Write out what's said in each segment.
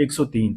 103।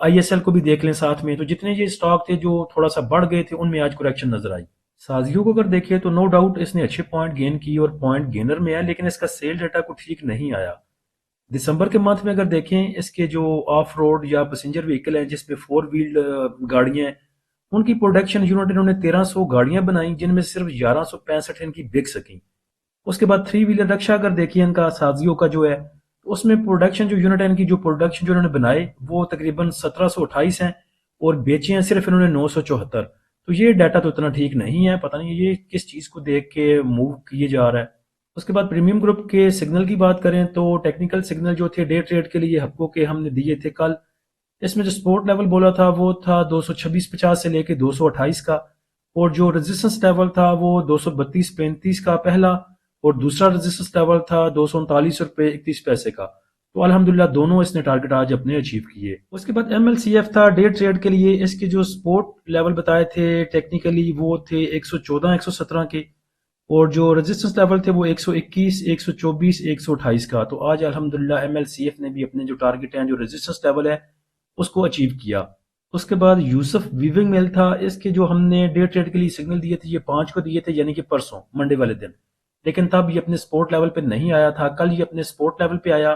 I S L کو بھی دیکھ لیں ساتھ میں، تو جتنے یہ اسٹاک تھے جو تھوڑا سا بڑھ گئے تھے ان میں آج کریکشن نظر آئی۔ سازیو کو اگر دیکھیں تو نو ڈاؤٹ اس نے اچھے پوائنٹ گین کی اور پوائنٹ گینر میں ہے، لیکن اس کا سیل ڈیٹا کو ٹھیک نہیں آیا۔ دسمبر کے منتھ میں اگر دیکھیں اس کے جو آف روڈ یا پیسنجر وہیکل ہیں جس میں فور ویل گاڑیاں ہیں، ان کی پروڈکشن یونٹ انہوں نے 1300 گاڑیاں بنائیں جن میں صرف 1165 ان کی بک سکیں۔ اس کے بعد تھری ویلر رکشا اگر دیکھیں ان کا سازیو کا جو ہے، تو اس میں پروڈکشن جو یونٹ ہے ان کی جو پروڈکشن جو انہوں نے بنائے وہ تقریباً 1728 ہیں اور بیچے ہیں صرف انہوں نے 974۔ تو یہ ڈیٹا تو اتنا ٹھیک نہیں ہے، پتہ نہیں یہ کس چیز کو دیکھ کے موو کیے جا رہا ہے۔ اس کے بعد پریمیم گروپ کے سگنل کی بات کریں تو ٹیکنیکل سگنل جو تھے ڈے ٹریڈ کے لیے ہفکو کے ہم نے دیے تھے کل، اس میں جو سپورٹ لیول بولا تھا وہ تھا 226.50 سے لے کے 228 کا، اور جو ریزسٹنس لیول تھا وہ 232.35 کا پہلا، اور دوسرا ریزسٹنس لیول تھا 239.31 کا۔ تو الحمدللہ دونوں اس نے ٹارگٹ آج اپنے اچیو کیے۔ اس کے بعد ایم ایل سی ایف تھا ڈے ٹریڈ کے لیے، اس کے جو سپورٹ لیول بتائے تھے ٹیکنیکلی وہ تھے 114 117 کے، اور جو ریزسٹنس لیول تھے وہ 121 124 128 کا۔ تو آج الحمدللہ ایم ایل سی ایف نے بھی اپنے جو ٹارگٹ ہیں جو ریزسٹنس لیول ہے اس کو اچیو کیا۔ اس کے بعد یوسف ویونگ میل تھا، اس کے جو ہم نے ڈے ٹریڈ کے لیے سگنل دیے تھے یہ 5 کو دیے تھے، یعنی کہ پرسوں منڈے والے دن، لیکن تب یہ اپنے سپورٹ لیول پہ نہیں آیا تھا۔ کل یہ اپنے سپورٹ لیول پہ آیا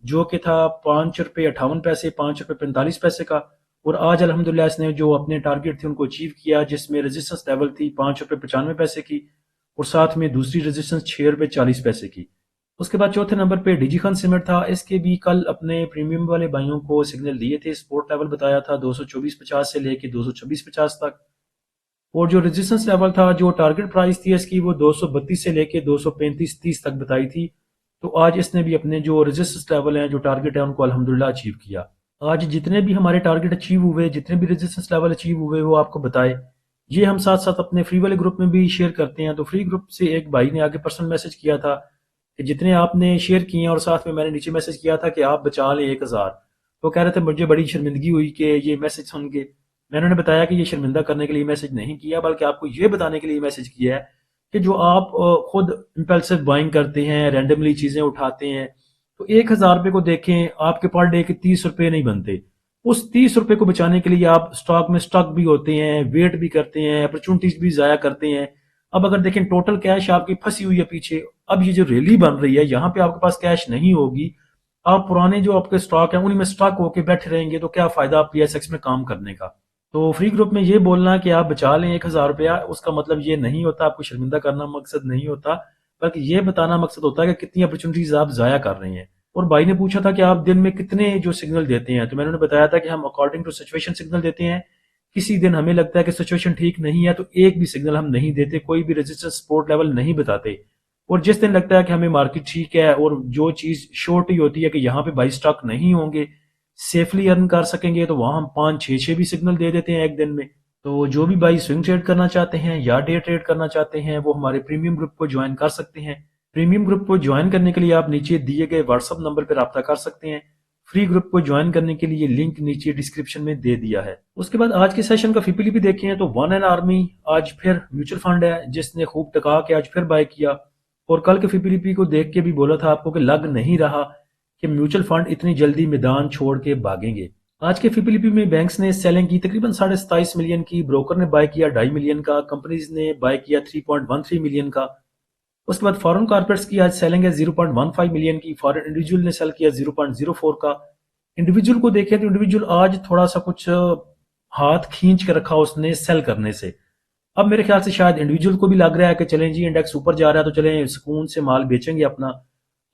جو کہ تھا 5 روپے 58 پیسے 5 روپے 45 پیسے کا، اور آج الحمدللہ اس نے جو اپنے ٹارگٹ تھے ان کو اچیو کیا، جس میں ریزسٹنس لیول تھی 5 روپے 95 پیسے کی، اور ساتھ میں دوسری ریزسٹنس 6 روپے 40 پیسے کی۔ اس کے بعد چوتھے نمبر پہ ڈی جی خان سیمنٹ تھا، اس کے بھی کل اپنے پریمیم والے بھائیوں کو سگنل دیے تھے، سپورٹ لیول بتایا تھا 224.50 سے لے کے 226.50 تک، اور جو ریزسٹنس لیول تھا جو ٹارگٹ پرائس تھی اس کی وہ 232 سے لے کے 235.30 تک بتائی تھی۔ تو آج اس نے بھی اپنے جو ریزسٹنس لیول ہیں جو ٹارگٹ ہے ان کو الحمدللہ اچیو کیا۔ آج جتنے بھی ہمارے ٹارگٹ اچیو ہوئے، جتنے بھی ریزسٹنس لیول اچیو ہوئے وہ آپ کو بتائے، یہ ہم ساتھ ساتھ اپنے فری والے گروپ میں بھی شیئر کرتے ہیں۔ تو فری گروپ سے ایک بھائی نے آگے پرسنل میسج کیا تھا کہ جتنے آپ نے شیئر کیے ہیں، اور ساتھ میں نے نیچے میسج کیا تھا کہ آپ بچا لیں 1000۔ تو کہہ رہے تھے مجھے بڑی شرمندگی ہوئی کہ یہ میسج سن کے، میں نے بتایا کہ یہ شرمندہ کرنے کے لیے میسج نہیں کیا، بلکہ آپ کو یہ بتانے کے لیے میسج کیا ہے کہ جو آپ خود امپلسو بائنگ کرتے ہیں، رینڈملی چیزیں اٹھاتے ہیں، تو 1000 روپے کو دیکھیں، آپ کے پر ڈے کے 30 روپے نہیں بنتے۔ اس 30 روپے کو بچانے کے لیے آپ سٹاک میں سٹاک بھی ہوتے ہیں، ویٹ بھی کرتے ہیں، اپرچونٹیز بھی ضائع کرتے ہیں۔ اب اگر دیکھیں ٹوٹل کیش آپ کی پھنسی ہوئی ہے پیچھے، اب یہ جو ریلی بن رہی ہے یہاں پہ آپ کے پاس کیش نہیں ہوگی، آپ پرانے جو آپ کے سٹاک ہیں انہی میں سٹاک ہو کے بیٹھے رہیں گے، تو کیا فائدہ پی ایس ایکس میں کام کرنے کا۔ تو فری گروپ میں یہ بولنا کہ آپ بچا لیں 1000 روپیہ، اس کا مطلب یہ نہیں ہوتا، آپ کو شرمندہ کرنا مقصد نہیں ہوتا، بلکہ یہ بتانا مقصد ہوتا ہے کہ کتنی اپرچونٹیز آپ ضائع کر رہے ہیں۔ اور بھائی نے پوچھا تھا کہ آپ دن میں کتنے جو سگنل دیتے ہیں، تو میں نے بتایا تھا کہ ہم اکارڈنگ ٹو سچویشن سگنل دیتے ہیں۔ کسی دن ہمیں لگتا ہے کہ سچویشن ٹھیک نہیں ہے تو ایک بھی سگنل ہم نہیں دیتے، کوئی بھی ریزسٹنس سپورٹ لیول نہیں بتاتے، اور جس دن لگتا ہے کہ ہمیں مارکیٹ ٹھیک ہے اور جو چیز شورٹ ہی ہوتی ہے کہ یہاں پہ بائی سٹاک نہیں ہوں گے، سیفلی ارن کر سکیں گے، تو وہاں ہم 5 6 بھی سگنل دے دیتے ہیں ایک دن میں۔ تو جو بھی بھائی سوئنگ ٹریڈ کرنا چاہتے ہیں یا ڈے ٹریڈ کرنا چاہتے ہیں وہ ہمارے پریمیم گروپ کو جوائن کر سکتے ہیں۔ پریمیم گروپ کو جوائن کرنے کے لیے آپ نیچے دیے گئے واٹس ایپ نمبر پہ رابطہ کر سکتے ہیں۔ فری گروپ کو جوائن کرنے کے لیے لنک نیچے ڈسکرپشن میں دے دیا ہے۔ اس کے بعد آج کے سیشن کا فی بھی دیکھیں تو ون اینڈ آرمی آج پھر میوچل فنڈ ہے جس نے خوب ٹکا کے آج پھر بائی کیا، اور کل کے فی کو دیکھ کے بھی بولا تھا آپ کو کہ لگ نہیں رہا کہ میوچل فنڈ اتنی جلدی میدان چھوڑ کے بھاگیں گے۔ آج کے فی میں بینکس نے سیلنگ کی تقریباً 27.5 ملین کی، بروکر نے بائی کیا 2.5 ملین کا، کمپنیز نے بائی کیا 3.13 ملین کا۔ اس کے بعد فارن کارپوریٹس کی آج سیلنگ ہے 0.15 ملین کی، فارن انڈیویجول نے سیل کیا 0.04 کا۔ انڈیویجول کو دیکھیں تو انڈیویجول آج تھوڑا سا کچھ ہاتھ کھینچ کے رکھا اس نے سیل کرنے سے۔ اب میرے خیال سے شاید انڈیویجول کو بھی لگ رہا ہے کہ چلیں جی انڈیکس اوپر جا رہا ہے تو چلیں سکون سے مال بیچیں گے اپنا،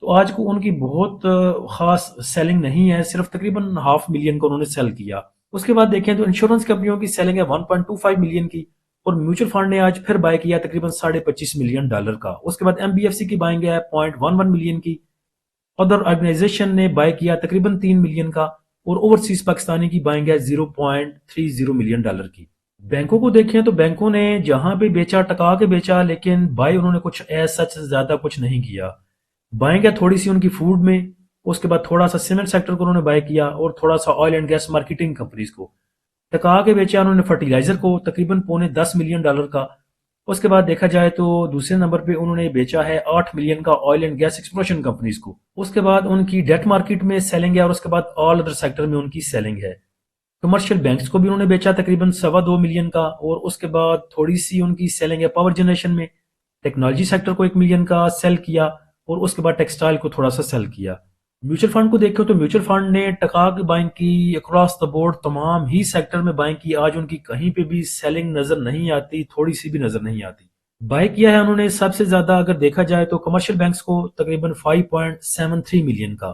تو آج کو ان کی بہت خاص سیلنگ نہیں ہے، صرف تقریباً 0.5 ملین کو انہوں نے سیل کیا۔ اس کے بعد دیکھیں تو انشورنس کمپنیوں کی سیلنگ ہے 1.25 ملین کی، اور میوچل فنڈ نے آج پھر بائی کیا تقریباً $25.5 ملین کا۔ اس کے بعد ایم بی ایف سی کی بائنگ ہے 0.11 ملین کی، ادر آرگنائزیشن نے بائی کیا تقریباً 3 ملین کا، اور اوورسیز پاکستانی کی بائنگ ہے $0.30 ملین کی۔ بینکوں کو دیکھیں تو بینکوں نے جہاں پہ بیچا ٹکا کے بیچا، لیکن بائی انہوں نے کچھ ایز سچ زیادہ کچھ نہیں کیا۔ بائنگ ہے تھوڑی سی ان کی فوڈ میں، اس کے بعد تھوڑا سا سیمنٹ سیکٹر کو انہوں نے بائی کیا، اور تھوڑا سا oil and gas marketing companies کو ٹکا کے بیچا انہوں نے۔ فرٹیلائزر کو تقریباً $10 ملین کا۔ اس کے بعد دیکھا جائے تو دوسرے نمبر پہ انہوں نے بیچا ہے 8 ملین کا oil and gas exploration companies کو۔ اس کے بعد ان کی ڈیٹ مارکیٹ میں سیلنگ ہے، اور اس کے بعد آل ادر سیکٹر میں ان کی سیلنگ ہے۔ کمرشل بینکس کو بھی انہوں نے بیچا تقریباً 2.25 ملین کا، اور اس کے بعد تھوڑی سی ان کی سیلنگ ہے پاور جنریشن میں، ٹیکنالوجی سیکٹر کو 1 ملین کا سیل کیا، اور اس کے بعد ٹیکسٹائل کو تھوڑا سا سیل کیا۔ میوچل فنڈ کو دیکھو تو میوچل فنڈ نے ٹکا کے بائنگ کی، اکراس دا بورڈ تمام ہی سیکٹر میں بائنگ کی، آج ان کی کہیں پہ بھی سیلنگ نظر نہیں آتی، تھوڑی سی بھی نظر نہیں آتی۔ بائی کیا ہے انہوں نے سب سے زیادہ اگر دیکھا جائے تو کمرشل بینکس کو تقریباً 5.73 ملین کا،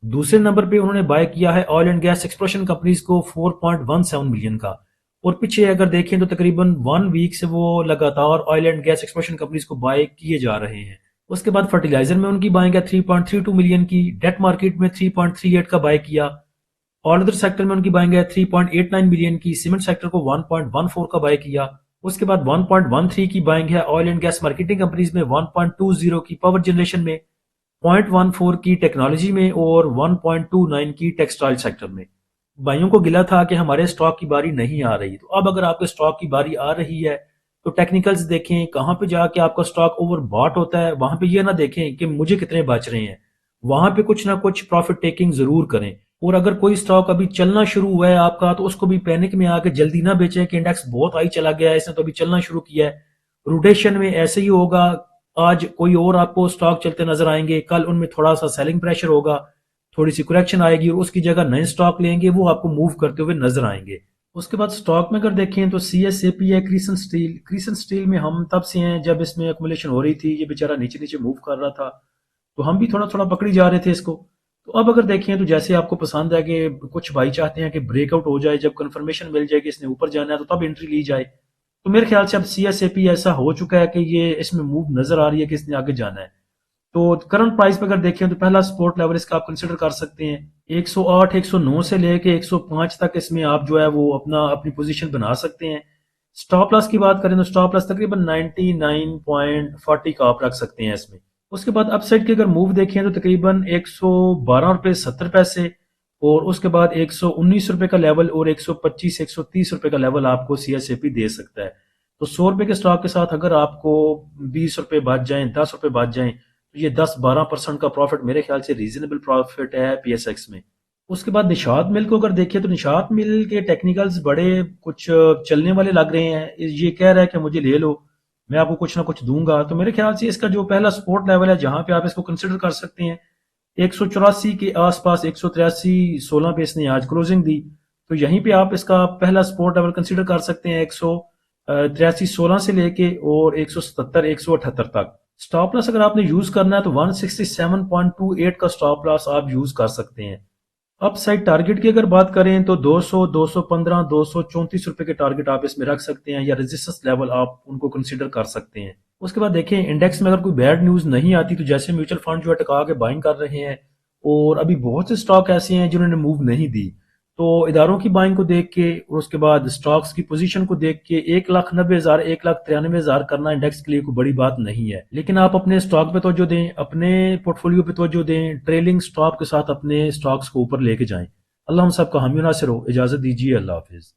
دوسرے نمبر پہ انہوں نے بائی کیا ہے oil and gas exploration companies کو 4.17 ملین کا، اور پیچھے اگر دیکھیں تو تقریباً 1 ویک سے وہ لگاتار oil and gas exploration companies کو بائی کیے جا رہے ہیں۔ اس کے بعد فرٹیلائزر میں ان کی بائنگ ہے 3.32 ملین کی، ڈیٹ مارکیٹ میں 3.38 کا بائی کیا، آل ادر سیکٹر میں ان کی بائنگ ہے 3.89 ملین کی، سیمنٹ سیکٹر کو 1.14 کا بائی کیا، اس کے بعد 1.13 کی بائنگ ہے oil and gas marketing companies میں، 1.20 کی پاور جنریشن میں، 0.14 کی ٹیکنالوجی میں، اور 1.29 کی ٹیکسٹائل سیکٹر میں۔ بھائیوں کو گلا تھا کہ ہمارے سٹاک کی باری نہیں آ رہی، تو اب اگر آپ کے سٹاک کی باری آ رہی ہے تو ٹیکنیکلز دیکھیں کہاں پہ جا کے آپ کا سٹاک اوور باٹ ہوتا ہے، وہاں پہ یہ نہ دیکھیں کہ مجھے کتنے بچ رہے ہیں، وہاں پہ کچھ نہ کچھ پروفٹ ٹیکنگ ضرور کریں، اور اگر کوئی سٹاک ابھی چلنا شروع ہوا ہے آپ کا تو اس کو بھی پینک میں آ کے جلدی نہ بیچیں کہ انڈیکس بہت ہائی چلا گیا ہے، اس نے تو ابھی چلنا شروع کیا ہے۔ روٹیشن میں ایسے ہی ہوگا، آج کوئی اور آپ کو سٹاک چلتے نظر آئیں گے، کل ان میں تھوڑا سا سیلنگ پریشر ہوگا، تھوڑی سی کریکشن آئے گی، اور اس کی جگہ نئے سٹاک لیں گے، وہ آپ کو موو کرتے ہوئے نظر آئیں گے۔ اس کے بعد سٹاک میں اگر دیکھیں تو سی ایس اے پی ہے کریسن سٹیل میں ہم تب سے ہیں جب اس میں ایکومولیشن ہو رہی تھی، یہ بیچارہ نیچے نیچے موو کر رہا تھا، تو ہم بھی تھوڑا تھوڑا پکڑی جا رہے تھے اس کو۔ تو اب اگر دیکھیں تو جیسے آپ کو پسند ہے کہ کچھ بھائی چاہتے ہیں کہ بریک آؤٹ ہو جائے، جب کنفرمیشن مل جائے کہ اس نے اوپر جانا ہے تو تب انٹری لی جائے، تو میرے خیال سے اب سی ایس اے پی ایسا ہو چکا ہے کہ یہ اس میں موو نظر آ رہی ہے کہ اس نے آگے جانا ہے۔ تو کرنٹ پرائس پہ اگر دیکھیں تو پہلا سپورٹ لیول اس کا آپ کنسیڈر کر سکتے ہیں 108 109 سے لے کے 105 تک، اس میں آپ جو ہے وہ اپنی پوزیشن بنا سکتے ہیں۔ سٹاپ لاس کی بات کریں تو سٹاپ لاس تقریباً 99.40 کا آپ رکھ سکتے ہیں اس میں۔ اس کے بعد اپ سائڈ کے اگر موو دیکھیں تو تقریباً 112 روپے 70 پیسے، اور اس کے بعد 119 روپے کا لیول، اور 125 130 روپے کا لیول آپ کو سی ایس اے پی دے سکتا ہے۔ تو 100 روپے کے سٹاک کے ساتھ اگر آپ کو 20 روپے بچ جائیں، 10 روپے بچ جائیں، تو یہ 10-12% کا پروفٹ میرے خیال سے ریزنیبل پروفٹ ہے پی ایس ایکس میں۔ اس کے بعد نشاط مل کو اگر دیکھیں تو نشاط مل کے ٹیکنیکلز بڑے کچھ چلنے والے لگ رہے ہیں، یہ کہہ رہا ہے کہ مجھے لے لو، میں آپ کو کچھ نہ کچھ دوں گا، تو میرے خیال سے اس کا جو پہلا سپورٹ لیول ہے جہاں پہ آپ اس کو کنسیڈر کر سکتے ہیں 184 کے آس پاس، 183.16 پہ اس نے آج کلوزنگ دی، تو یہیں پہ آپ اس کا پہلا سپورٹ لیول کنسیڈر کر سکتے ہیں 183.16 سے لے کے اور 177 178 تک۔ سٹاپ لاس اگر آپ نے یوز کرنا ہے تو 167.28 کا سٹاپ لاس آپ یوز کر سکتے ہیں۔ اپ سائڈ ٹارگٹ کی اگر بات کریں تو 200 215 234 روپے کے ٹارگٹ آپ اس میں رکھ سکتے ہیں، یا ریزسٹنس لیول آپ ان کو کنسیڈر کر سکتے ہیں۔ اس کے بعد دیکھیں انڈیکس میں اگر کوئی بیڈ نیوز نہیں آتی تو جیسے میوچل فنڈ جو ہے ٹکا کے بائنگ کر رہے ہیں، اور ابھی بہت سے سٹاک ایسے ہیں جنہوں نے موو نہیں دی، تو اداروں کی بائنگ کو دیکھ کے اور اس کے بعد سٹاکس کی پوزیشن کو دیکھ کے 1,90,000 1,93,000 کرنا انڈیکس کے لیے کوئی بڑی بات نہیں ہے، لیکن آپ اپنے سٹاک پہ توجہ دیں، اپنے پورٹ فولیو پہ توجہ دیں، ٹریلنگ سٹاپ کے ساتھ اپنے سٹاکس کو اوپر لے کے جائیں۔ اللہ ہم سب کا حامی و ناصر ہو، اجازت دیجیے، اللہ حافظ۔